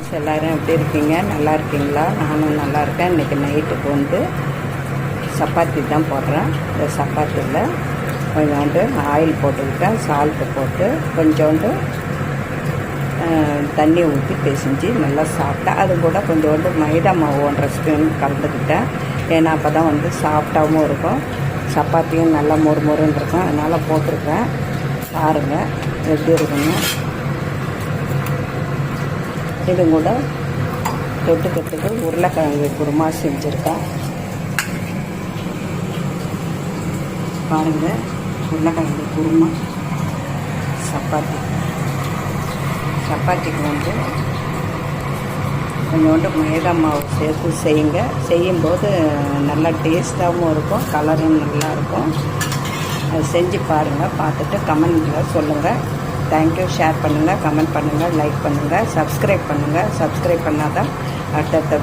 Friends, எல்லோரும் எப்படி இருக்கீங்க? நல்லா இருக்கீங்களா? நானும் நல்லா இருக்கேன். இன்றைக்கி நைட்டுக்கு வந்து சப்பாத்தி தான் போடுறேன். இந்த சப்பாத்தியில் கொஞ்சோண்டு ஆயில் போட்டுக்கிட்டேன், சால்ட்டு போட்டு கொஞ்சோண்டு தண்ணி ஊற்றி பிசைஞ்சு நல்லா சாப்பிட்டேன். அது கூட கொஞ்சோண்டு மைதா மாவு 1.5 ஸ்பூன் கலந்துக்கிட்டேன். ஏன்னா அப்போ தான் வந்து சாஃப்டாகவும் இருக்கும், சப்பாத்தியும் நல்லா மொறுமொறுன்னு இருக்கும். அதனால் போட்டிருக்கேன். பாருங்கள் எப்படி இருக்குன்னு. இது கூட தொட்டுக்கிறதுக்கு உருளைக்கிழங்கு குருமா செஞ்சுருக்கேன். பாருங்கள், உருளைக்கிழங்கு குருமா சப்பாத்திக்கு வந்து கொஞ்சோண்டு மைதா மாவு சேர்த்து செய்யுங்க. செய்யும்போது நல்லா டேஸ்ட்டாகவும் இருக்கும், கலரும் நல்லாயிருக்கும். அது செஞ்சு பாருங்கள். பார்த்துட்டு கமெண்ட்டில் சொல்லுங்கள். தேங்க்யூ. ஷேர் பண்ணுங்கள், கமெண்ட் பண்ணுங்கள், லைக் பண்ணுங்கள், சப்ஸ்கிரைப் பண்ணுங்கள். சப்ஸ்கிரைப் பண்ணால் தான் அடுத்தடுத்த